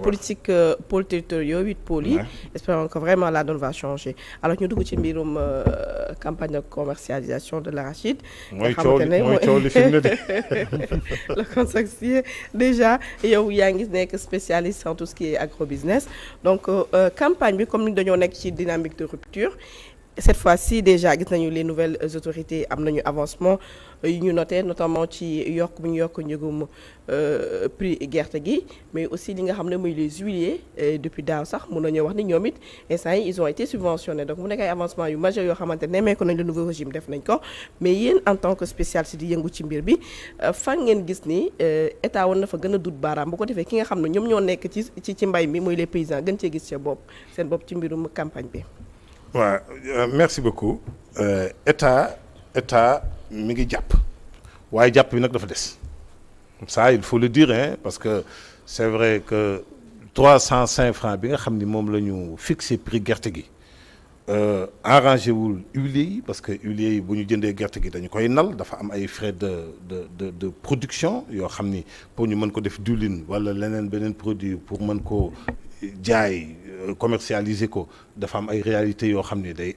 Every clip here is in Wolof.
politique pôles territoriaux 8 pôles yi espérons que vraiment la donne va changer alors ñu dugg ci mbirum campagne de commercialisation de l'arachide mooy coow li fi mu ne de le contexte déjà yow yaa ngi nekk spécialiste en tout ce qui est agrobusiness donc campagne bi comme ni dañoo nekk ci dynamique de rupture cette fois-ci déjà gis nañu les nouvelles autorités am nañu avancement yu ñu noté notamment ci yokk bu ñu yokk njëgum prix gerte gi mais aussi li nga xam ne muy les huiliers depuis daaw sax mun nañoo wax ni ñoom it instant yi ils ont été subventionnés donc mu nekk ay avancement yu majeur yoo xamante ne nemmeeku nañ le nouveau régime def nañ ko mais yéen en tant que spécialiste di yëngu ci mbir bi fan ngeen gis ni état woon na fa gën a dut baaraam bu ko defee ki nga xam ne ñoom ñoo nekk ci mbay mi muy les paysans gën cee gis seen bopp ci mbirum campagne bi. waaw merci beaucoup état mi ngi jàpp waaye jàpp bi nag dafa des ça il faut le dire hein parce que c'est vrai que 305 francs bi nga xam ni moom la ñu fixé prix gerte gi arrangé wul huiliers yi parce que huiliers yi bu ñu jëndee gerte gi dañu koy nal dafa am ay frais de production yoo xam ni pour ñu mën ko def diwlin wala beneen produit pour mën ko jaay commercialiser ko dafa am ay réalités yoo xam ni day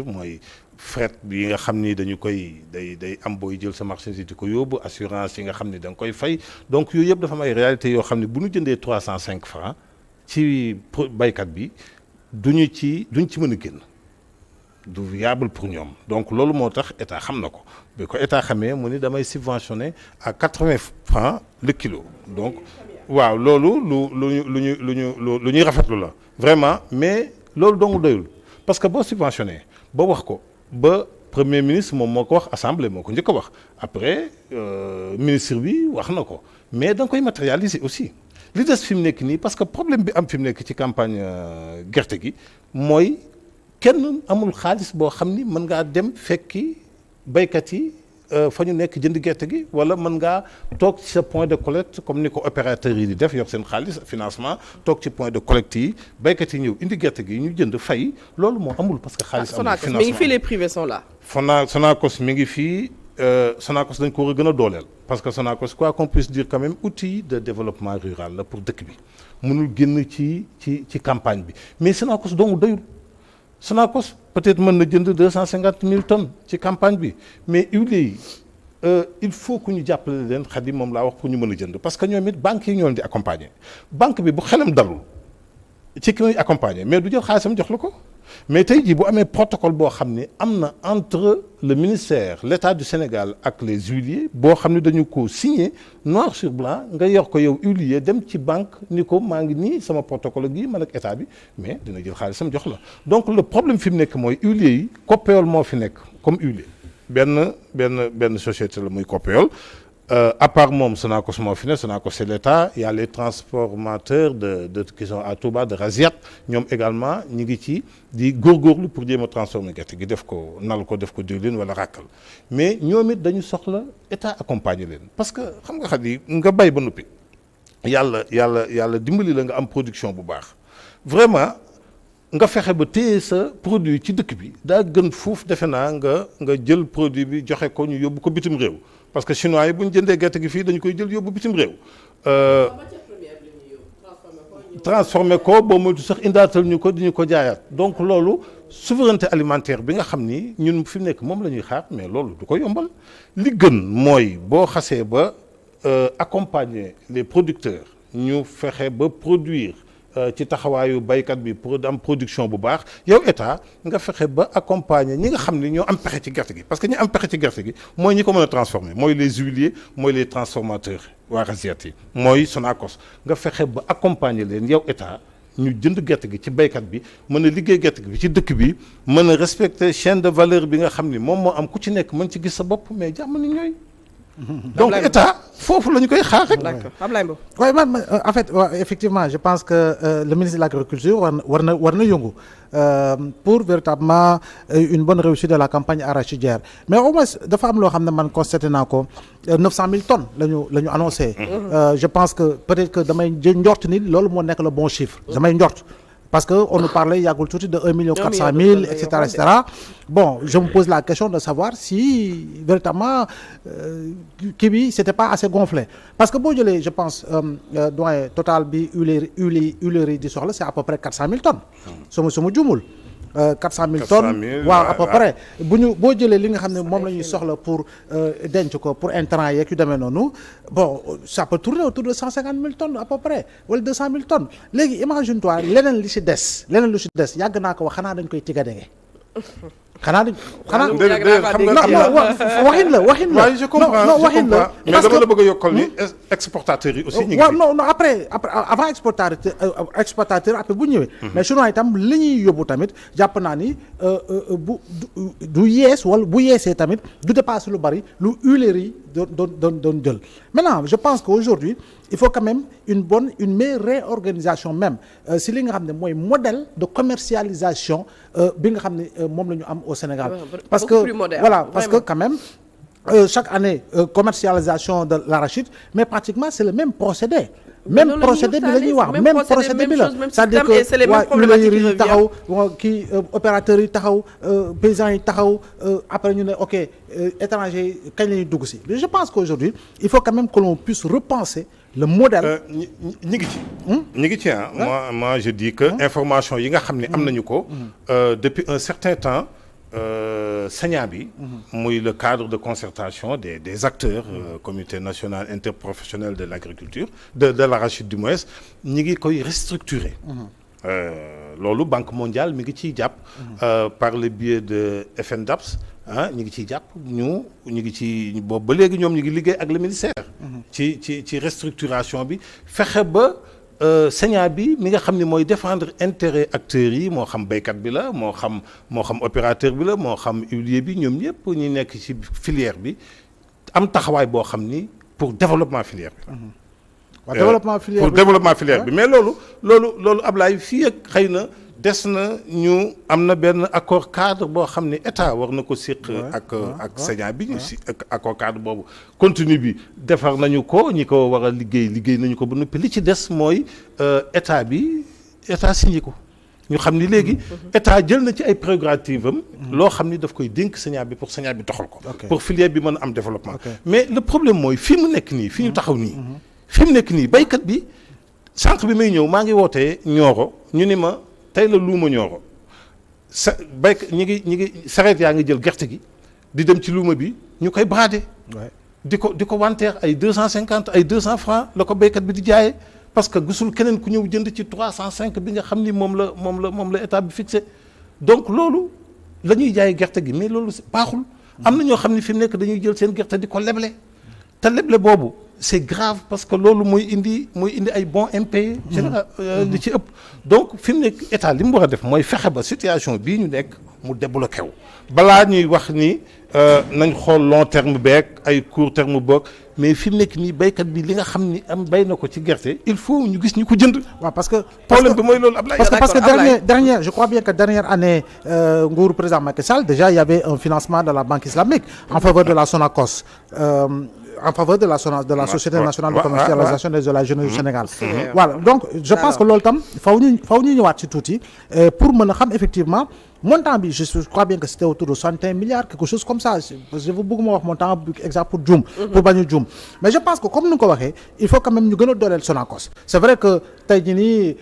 mooy fret bi nga xam ni dañu koy day am booy jël sa marchandise di ko yóbbu assurance yi nga xam ni da nga koy fay donc yooyu yëpp dafa am ay réalités yoo xam ni bu ñu jëndee 305 francs ci baykat bi duñ ci mën a génn du viable pour ñoom donc loolu moo tax état xam na ko bi ko état xamee mu ni damay subventionné à 80 francs le kilo donc waaw loolu lu ñuy rafetlu la vraiment mais loolu dong doyul parce que boo subventionné ba wax ko ba premier ministre moom moo ko wax assemblée moo ko njëkk a wax après ministre bi wax na ko mais da nga koy matérialiser aussi li des fi mu nekk nii parce que problème bi am fi mu nekk ci campagne gerte gi mooy kenn amul xaalis boo xam ni mën ngaa dem fekki baykat yi fa ñu nekk jënd gerte gi wala mën ngaa toog ci sa point de collecte comme ni ko opérateurs yi di def yor seen xaalis financement toog ci point de collecte yi baykat yi ñëw indi gerte gi ñu jënd fay loolu moo amul parce que xaalis amul financement mi ngi fii les privés sont là. Sonacos mi ngi fii Sonacos dañ ko war a gën a dooleel parce que Sonacos quoi qu'on puisse dire quand même outil de développement rural la pour dëkk bi mënul génn ci campagne bi mais Sonacos dong doyul Sonacos peut-être mën na jënd 250 000 tonnes ci campagne bi mais huiliers yi il faut que ñu jàppale leen Xadi moom laa wax pour ñu mën a jënd parce que ñoom it banques yi ñoo leen di accompagner banque bi bu xelam dalul ci ki muy accompagner mais du jël xaalisam jox la ko mais tey jii bu amee protocole boo xam ne am na entre le ministère l'État du Sénégal ak les huiliers boo xam ne dañu ko signé noir sur blanc nga yor ko yow huilier dem ci banque ni ko maa ngi nii sama protocole gi man ak état bi mais dina jël xaalisam jox la donc le problème fi mu nekk mooy huiliers yi Copéol moo fi nekk comme huilier benn société la muy Copéol à part moom Sonacos moo fi ne Sonacos c'est l'État il y a les transformateurs de qui sont à Touba de Raziat ñoom également ñi ngi ci di góorgóorlu pour jéem a transformer gerte gi def ko nal ko def ko diwlin wala ràkkal mais ñoom it dañu soxla État accompagner leen parce que xam nga xam ni nga bay ba noppi yàlla dimbali la nga am production bu baax vraiment nga fexe ba téye sa produit ci dëkk bi daa gën fuuf defe naa nga jël produit bi joxe ko ñu yóbbu ko bitim réew parce que chinois yi bu ñu jëndee gerte gi fii dañu koy jël yóbbu bitim réew transformé ko boo moytu sax indaatal ñu ko di ñu ko jaayaat donc loolu souveraineté alimentaire bi nga xam ni ñun fi mu nekk moom la ñuy xaar mais loolu du ko yombal li gën mooy boo xasee ba accompagner les producteurs ñu fexe ba produire ci taxawaayu baykat bi pour am production bu baax yow état nga fexe ba accompagner ñi nga xam ne ñoo am pexe ci gerte gi parce que ñi am pexe ci gerte gi mooy ñi ko mën a transformer mooy les huiliers mooy les transformateurs waa Rasiat yi mooy Sonacos nga fexe ba accompagner leen yow état ñu jënd gerte gi ci baykat bi mën a liggéey gerte gi ci dëkk bi mën a respecter chaîne de valeur bi nga xam ni moom moo am ku ci nekk mën ci gis sa bopp mais jàmm ni ñooy donc état foofu la ñu koy xaar rek. d'accord Ablaye Mbow. waaye man en fait effectivement je pense que le ministre de l'agriculture war na yëngu pour véritablement une bonne réussite de la campagne arachidière mais au moins dafa am loo xam ne man constaté naa ko 900 000 tonnes la ñu annoncé. Je pense que peut-être que damay njort ni loolu moo nekk le bon chiffre. damay njort parce que on nous parlait yàggul tuuti de 1 400 000 etc. Bon, je me pose la question de savoir si véritablement kii bi c'était pas assez gonflé parce que boo jëlee je pense doyen total bi huileries di soxla c'est à peu près 400 000 tonnes su ma juumul 400 000 tonnes waaw à peu près boo jëlee li nga xam ne moom la ñuy soxla pour denc ko pour intrants yeeg yu demee noonu bon ça peut tourner autour de 150 000 tonnes à peu près wala 200 000 tonnes léegi imagine toi leneen lu si des yàgg naa ko wax xanaa dañ koy tigadege xanaa waxin la waaye je comprends non waxin la mais dama la bëgg a yokkal ni exportateurs yi aussi ñu ngi non après avant exportateur après bu ñëwee mais chinois itam li ñuy yóbbu tamit jàpp naa ni du yees wala bu yeesee tamit du dépasse lu bari lu huileries doon jël maintenant je pense qu'aujourd'hui il faut quand même une meilleure réorganisation même si li nga xam ne mooy modèle de commercialisation bi nga xam ne moom la ñu am au Sénégal parce que voilà parce que quand même chaque année commercialisation de l'arachide mais pratiquement c'est le même procédé même procédé bi la ñuy wax même procédé bi la c'est-à-dire que waa huileries yi taxaw kii opérateurs yi taxaw paysans yi taxaw après ñu ne ok étrangers yi kañ la ñuy dugg si je pense qu'aujourd'hui il faut quand même que l'on puisse repenser le modèle ñi ngi ci moi je dis que information yi nga xam ne am nañu ko depuis un certain temps SENIA bi muy le cadre de concertation des acteurs comité national interprofessionnel de l'agriculture de l'arachide du moins ñi ngi koy restructurer loolu Banque mondiale mi ngi ciy jàpp par le biais de FNDAPS ñu ngi ciy jàpp ñu ngi ci boobu ba léegi ñoom ñu ngi liggéey ak le ministère ci restructuration bi fexe ba SENIA bi mi nga xam ne mooy défendre intérêt acteurs yi moo xam béykat bi la moo xam opérateur bi la moo xam huilier bi ñoom ñëpp ñu nekk ci filière bi am taxawaay boo xam ni pour développement filière bi développement filière bi mais loolu Ablaye fii ak xëy na des na ñu am na benn accord cadre boo xam ne état war na ko séq ak SENIA bi ñu si accord cadre boobu contenu bi defar nañu ko ñi ko war a liggéey nañu ko ba noppi li ci des mooy état signé ko ñu xam ni léegi état jël na ci ay prérogatives am loo xam ni daf koy dénk SENIA bi pour SENIA bi doxal ko pour filière bi mën a am développement mais le problème mooy fi mu nekk nii fi ñu taxaw nii fi mu nekk nii baykat bi sànq bi may ñëw maa ngi wootee Nioro ñu ni ma tey la luuma Nioro baykat ñi ngi sareet yaa ngi jël gerte gi di dem ci luuma bi ñu koy brader di ko wanteer ay 250 ay 200 francs la ko baykat bi di jaayee parce que gisul keneen ku ñëw jënd ci 305 bi nga xam ni moom la état bi fixé donc loolu la ñuy jaay gerte gi mais loolu baaxul am na ñoo xam ne fi mu nekk dañuy jël seen gerte di ko leble te leble boobu c'est grave parce que loolu mooy indi ay bons impayés général li ci ëpp donc fi mu nekk état li mu war a def mooy fexe ba situation bii ñu nekk mu débloqué wu balaa ñuy wax ni nañ xool long terme beeg ay court terme boog mais fi mu nekk nii béykat bi li nga xam ni am béy na ko ci gerte il faut ñu gis ñu ko jënd. waaw parce que problème bi mooy loolu Ablaye. parce que dernière je crois bien que dernière année nguuru président Macky Sall déjà il y avait un financement de la Banque islamique en faveur de la Sonacos. En faveur de la Société nationale de commercialisation des oléagineux du Sénégal. Voilà donc je pense que loolu tam faw ñu ñëwaat ci tuuti pour mën a xam effectivement montant bi je crois bien que c'était autour de 61 milliards quelque chose comme ça je veux bëgguma wax montant exact pour juum. pour bañ a juum mais je pense que comme ni nga ko waxee il faut quand même ñu gën a dooleel Sonacos c'est vrai que tey jii nii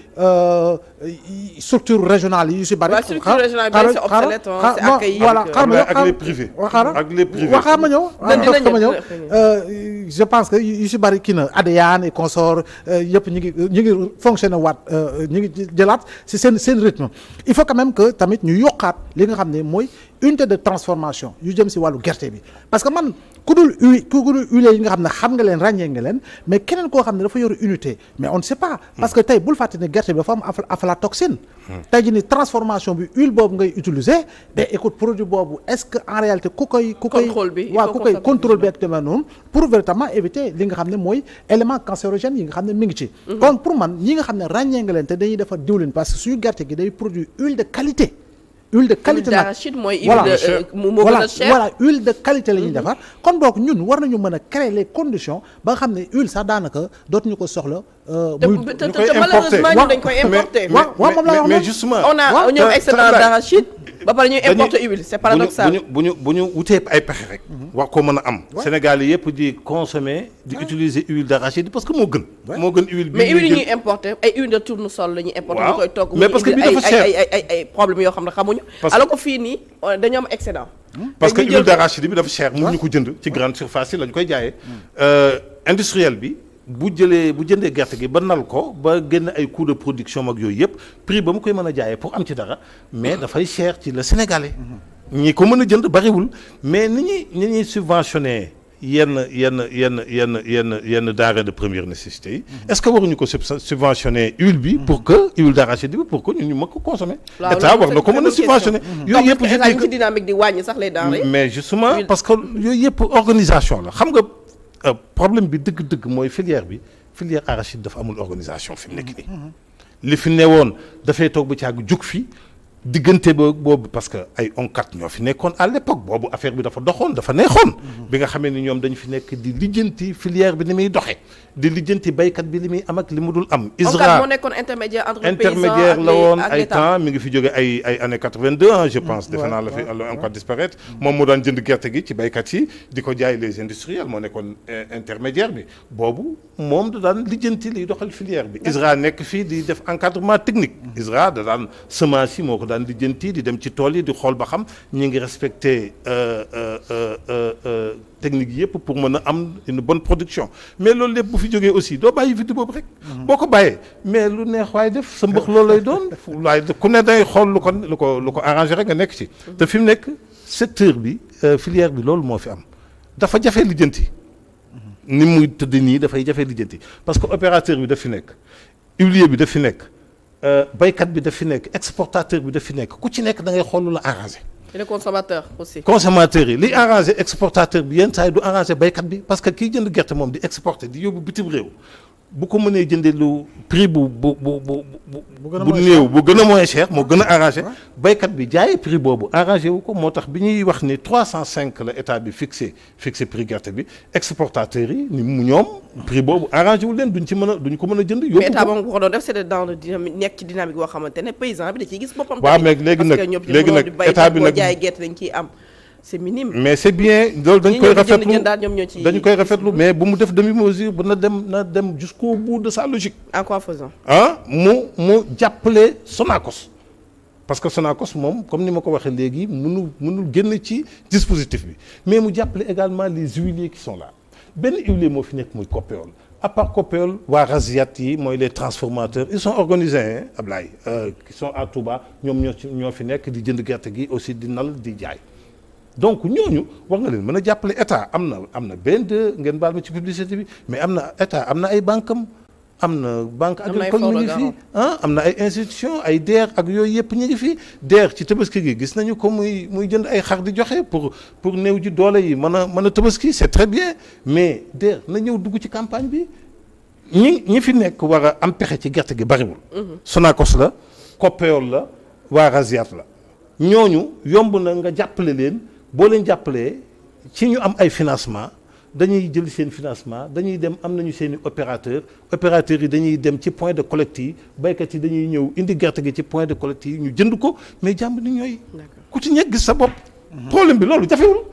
structure régionale yi yu si bari. structure régionale bi c'est obsolète c'est accueilli ak les privés. ak les privés waxaar ma ñëw. je pense que yu si bari kii na ADEAN et consorts yëpp ñu ngi fonctionner waat ñu ngi jëlaat si seen rythme il faut quand même que tamit ñu yokkaat li nga xam ne mooy unité de transformation yu jëm si wàllu gerte bi parce que man ku dul huiliers yi nga xam ne xam nga leen ràññee nga leen mais keneen koo xam ne dafa yor unité mais on ne sait pas parce que tey bul fàtte ne gerte bi dafa am aflatoxine tey jii ni transformation bi huile boobu ngay utiliser mais écoute produit boobu est-ce que en réalité ku koy contrôle bi ak demee noonu pour véritablement éviter li nga xam ne mooy élément cancérogène yi nga xam ne mi ngi ci kon pour man ñi nga xam ne ràññee nga leen te dañuy defar diwlin parce que suñu gerte gi day produit huile de qualité huile de qualité nag d'arachide mooy voilà huile de moo gën voilà a cher. voilà huile de qualité la ñuy defar kon donc ñun war nañu mën a créer les conditions ba nga xam ne huile sax daanaka dootuñu ko soxla. muy te malheureusement ñun dañ koy importer. waaw moom laa wax mais justement. on a ñoom excédent d'arachide ba pare ñuy importer huile c'est paradoxal. bu ñu wutee ay pexe rek. war ko mën a am. Sénégal yi yëpp di consommer di utiliser huile d'arachide parce que moo gën. moo gën huile bi mais huile yi ñuy importer ay huile de tournesol la ñuy importer. waaw ñu koy togg mais parce que bi dafa cher ay problèmes yoo xam ne xamuñu. alors que fii nii dañoo am excédent. parce que huile d'arachide bi dafa cher mënuñu ko jënd ci grande surface yi lañ koy jaayee. industriel bi bu jëndee gerte gi ba nal ko ba génn ay coûts de production mag yooyu yëpp prix ba mu koy mën a jaayee pour am ci dara mais dafay cher ci le sénégalais. ñi ko mën a jënd bariwul mais ni ñuy subventionné yenn denrées de première nécessité yi. est-ce que waruñu ko subventionné huile bi pour que huile d'arachide bi pour que ñu mën ko consommer. état war na ko mën a subventionné. yooyu yëpp je dis que ci dynamique di wàññi sax les denrées. mais justement parce que yooyu yëpp organisation la xam nga problème bi dëgg-dëgg mooy filière arachide dafa amul organisation fi mu nekk nii. li fi newoon dafay toog ba caag jug fi. diggante boobu parce que ay onkat ñoo fi nekkoon à l'époque boobu affaire bi dafa doxoon dafa neexoon. bi nga xamee ni ñoom dañu fi nekk di lijjanti filière bi ni muy doxee di lijjanti baykat bi li muy am ak li mu dul am. ISRA moo nekkoon intermédiaire entre intermédiaire la woon ay temps mi ngi fi jóge ay années 82 ans je pense. defe naa la fi encore disparaître. moom moo daan jënd gerte gi ci baykat yi di ko jaay les industriels moo nekkoon intermédiaire bi boobu moom da daan lijjanti liy doxal filière bi. ISRA nekk fii di def encadrement technique. ISRA da daan semence yi moo ko daan lijjanti di dem ci tool yi di xool ba xam ñi ngi respecté technique yëpp pour mën a am une bonne production mais loolu lépp bu fi jógee aussi doo bàyyi vide boobu rek. boo ko bàyyee mais lu neex waay def sa mbëx loolu lay doon waaye ku ne day xool lu ko arrangé rek nga nekk ci. te fi mu nekk secteur bi filière bi loolu moo fi am dafa jafe lijjanti. ni muy tëdd nii dafay jafe lijjanti parce que opérateur bi daf fi nekk huilier bi daf fi nekk. baykat bi daf fi nekk exportateur bi daf fi nekk ku ci nekk da ngay xool lu la arrangé. et le consommateur aussi. consommateur yi li arrangé exportateur bi yenn saa yi du arrangé baykat bi parce que kiy jënd gerte moom di exporter di yóbbu bitim réew bu ko mënee jëndee lu prix bu néew bu gën a moins cher moo gën a arrangé baykat bi jaayee prix boobu arrangé wu ko moo tax bi ñuy wax ni 305 la état bi fixé prix gerte bi exportateurs yi ni mu ñoom prix boobu arrangé wu leen duñ ko mën a jënd yóbbu ko. mais état moom ko doon def c'est dans le dynamique nekk ci dynamique boo xamante ne paysan bi da ciy gis boppam. waaw mais léegi nag état bi nag jaay gerte dañ ciy am. c'est minime mais c'est bien loolu dañ koy rafetlu ci mais bu mu def demi-mesure ba na dem jusqu'au bout de sa logique. en quoi faisant. mu jàppale Sonacos parce que Sonacos moom comme ni ma ko waxee léegi mënul génn ci dispositif bi mais mu jàppale également les huiliers qui sont là benn huilier moo fi nekk muy Copéol à part Copéol waa Rasiat yi mooy les transformateurs ils sont organisés Ablaye qui sont à Touba ñoom ñoo fi nekk di jënd gerte gi aussi di nal di jaay. donc ñooñu war nga leen mën a jàppale état am na BND ngeen baal ma ci publicité bi mais am na état am na ay banque am na banque agricole ñu ngi fi am na ay institution ay DER ak yooyu yëpp ñu ngi fi DER ci tabaski gi gis nañu ko muy jënd ay xar di joxe pour néew ji doole yi mën a tabaski c'est très bien mais DER na ñëw dugg ci campagne bi ñi fi nekk war a am pexe ci gerte gi bariwul. Sonacos la Copéol la waa Rasiat la ñooñu yomb na nga jàppale leen. boo leen jàppalee ci ñu am ay financement dañuy jël seen financement dañuy dem am nañu seen i opérateurs yi dañuy dem ci point de collecte yi baykat yi dañuy ñëw indi gerte gi ci point de collecte yi ñu jënd ko mais jàmm ni ñooy ku ci nekk gis sa bopp problème bi loolu jafewul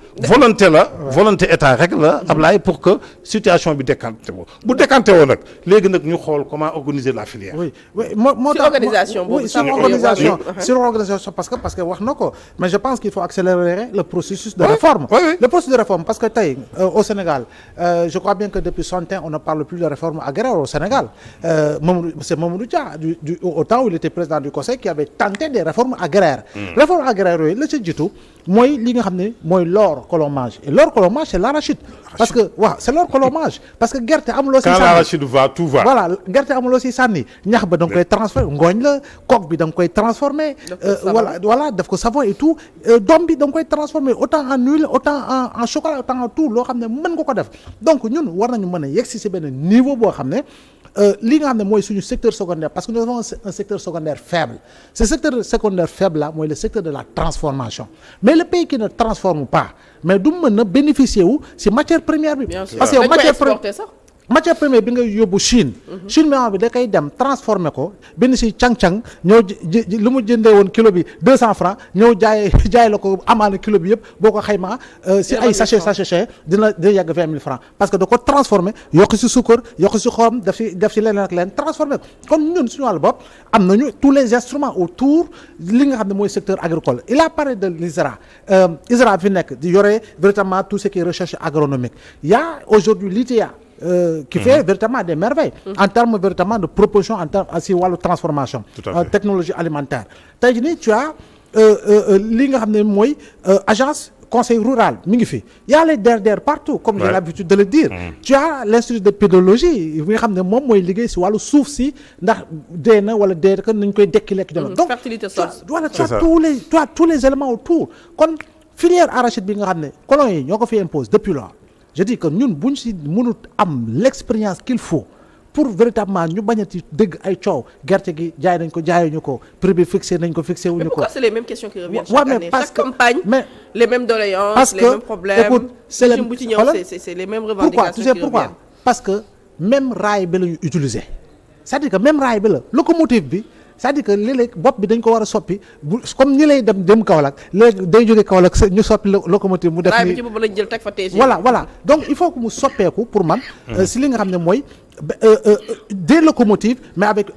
volonté état rek la Ablaye pour que situation bi décanté woo bu décanté woo nag léegi nag ñu xool comment organiser la filière. oui moo tax organisation boobu sur organisation parce que wax na ko mais je pense qu'il faut accélérer le processus de réforme. Le processus de réforme parce que tey au Sénégal je crois bien que depuis 61 on ne parle plus de réforme agraire au Sénégal c'est Mamadou Dia au temps où il était président du conseil qui avait tenté des réformes agraires. réforme agraire yooyu la ci jiitu mooy li nga xam ne mooy l'or que l'on mange et l'or que l'on mange c'est l'arachide parce que c'est l'or que l'on mange parce que gerte amuloo si sànni quand l'arachide va tout va voilà gerte amuloo si sànni ñax ba da nga koy transformer ngooñ la coque bi da nga koy transformer voilà daf ko savon et tout doom bi da nga koy transformer autant en huile autant en chocolat autant en tout loo xam ne mën nga ko def donc ñun war nañu mën a yegg si benn niveau boo xam ne li nga xam ne mooy suñu secteur secondaire parce que nous avons un secteur secondaire faible ce secteur secondaire faible là mooy le secteur de la transformation mais le pays qui ne transforme pas mais du mën a bénéficier wu si matière première bi. parce que matière première bi nga yóbbu Chine. Chine bi da koy dem transformer ko benn si cang-cang ñëw lu mu jëndee woon kilo bi 200 francs ñëw jaay la ko amaana kilo bi yëpp boo ko xaymaa si ay sachet dina yegg 20 000 francs parce que da ko transformer yokk si suukar yokk si xorom def si leneen ak leneen transformer ko kon ñun suñu wàllu bopp am nañu tous les instruments autour li nga xam ne mooy secteur agricole il a parlé de l'ISRA ISRA fi nekk di yore véritablement tout ce qui est recherche agronomique il y a aujourd'hui l'ITA qui fait véritablement des merveilles en termes véritablement de proposition en termes si wàllu transformation technologie alimentaire tey jii nii tu as li nga xam ne mooy agence conseil rural mi ngi fi y a les DRDR partout comme j'ai l'habitude de le dire tu as l'institut de pédologie bi nga xam ne moom mooy liggéey si wàllu suuf si ndax dee na wala dee que nañ koy dekki lekk jëloon donc voilà tu as tous les éléments autour kon filière arachide bi nga xam ne colons yi ñoo ko fi impose depuis lors je dis que ñun buñ si mënut am l'expérience qu'il faut pour véritablement ñu bañ a ci dëgg ay coow gerte gi jaay nañ ko jaayuñu ko prix bi fixé nañ ko fixé wuñu ko. mais pourquoi c'est les mêmes questions qui reviennent chaque année chaque campagne les mêmes doléances les mêmes problèmes écoute c'est les mêmes revendications tu sais pourquoi parce que même raay bi la ñu utiliser c'est-à-dire que même raay bi la locomotive bi c'est-à-dire que léeg-léeg bopp bi dañ ko war a soppi bu comme ñi lay dem Kaolack léegi day jóge Kaolack ñu soppi locomotive mu def ni raay bi ci boobu lañ jël teg fa TGV voilà donc il faut que mu soppeeku pour man si li nga xam ne mooy des locomotives mais avec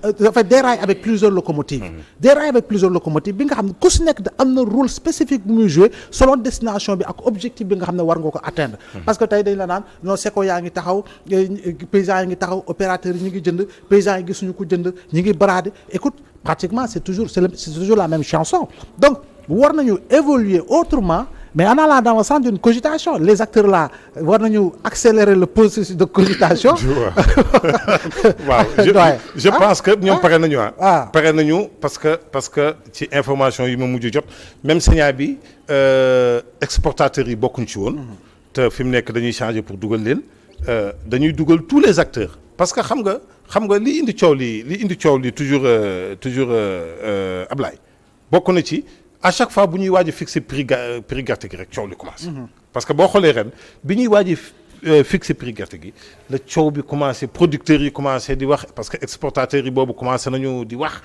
des rails avec plusieurs locomotives des rails avec plusieurs locomotives bi nga xam ne ku si nekk da am na rôle spécifique bu muy jouer selon destination bi ak objectif bi nga xam ne war nga ko atteindre parce que tey dañ la naan non SECO yaa ngi taxaw paysans yi ngi taxaw opérateurs yi ñu ngi jënd paysans yi gisuñu ko jënd ñu ngi baraade écoute pratiquement c'est toujours la même chanson donc war nañu évoluer autrement mais en allant dans le sens d'une cogitation les acteurs là war nañu accélérer le processus de cogitation. waaw je pense que ñoom pare nañu pare nañu parce que ci information yi ma mujj jot même Sénat bi exportateurs yi bokkuñ ci woon. te fi mu nekk dañuy changer pour dugal leen dañuy dugal tous les acteurs parce que xam nga li indi coow li toujours Ablaye bokk na ci. à chaque fois bu ñuy waaj a fixer prix gerte gi rek coow li commencé. parce que boo xoolee ren bi ñuy waaj a fixer prix gerte gi la coow bi commencé producteurs yi commencé di wax parce que exportateurs yi boobu commencé nañu di wax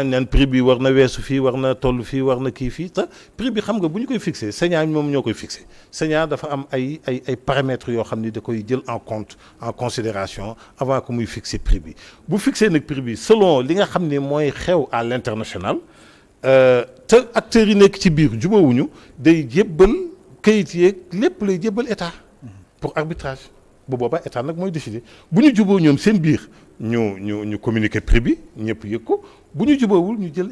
neen prix bi war na weesu fii war na toll fii war na kii fii te prix bi xam nga bu ñu koy fixer Sénat moom ñoo koy fixer Sénat dafa am ay paramètres yoo xam ni da koy jël en considération avant que muy fixer prix bi bu fixer nag prix bi selon li nga xam ne mooy xew à l'international. te acteurs yi nekk ci biir jubawuñu day jébbal kayit yeeg lépp lay jébbal état pour arbitrage bu boobaa état nag mooy décider bu ñu juboo ñoom seen biir ñu communiquer prix bi ñëpp yëg ko bu ñu jubawul ñu jël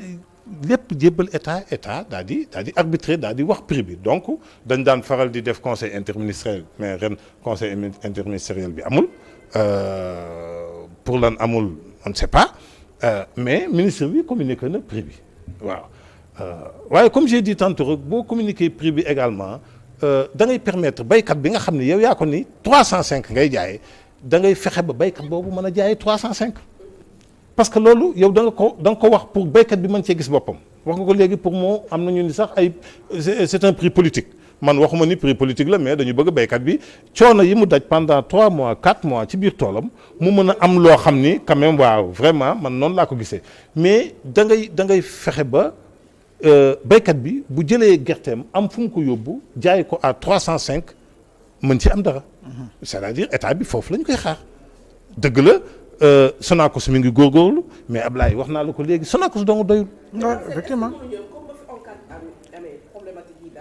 lépp jébbal état daal di arbitrer daal di wax prix bi donc dañ daan faral di def conseil interministériel mais ren conseil interministériel bi amul pour lan amul on ne sait pas mais ministre bi communiqué na prix bi. waaw waaye comme j'ai dit tantôt rek boo communiquer prix bi également da ngay permettre baykat bi nga xam ne yow yaa ko ni 305 ngay jaayee da ngay fexe ba baykat boobu mën a jaayee 305 parce que loolu yow da nga ko wax pour baykat bi mën cee gis boppam wax nga ko léegi pour moo am nañu ni sax c'est un prix politique man waxuma ni prix politique la mais dañu bëgg baykat bi coono yi mu daj pendant 3 mois 4 mois ci biir toolam mu mën a am loo xam ni quand même waaw vraiment man noonu laa ko gisee mais da ngay fexe ba baykat bi bu jëlee gerteem am fu mu ko yóbbu jaay ko à 305 mën ci am dara. c'est-à-dire état bi foofu lañ koy xaar dëgg la Sonacos mi ngi góorgóorlu mais Ablaye wax naa la ko léegi Sonacos dong doyul. effectivement.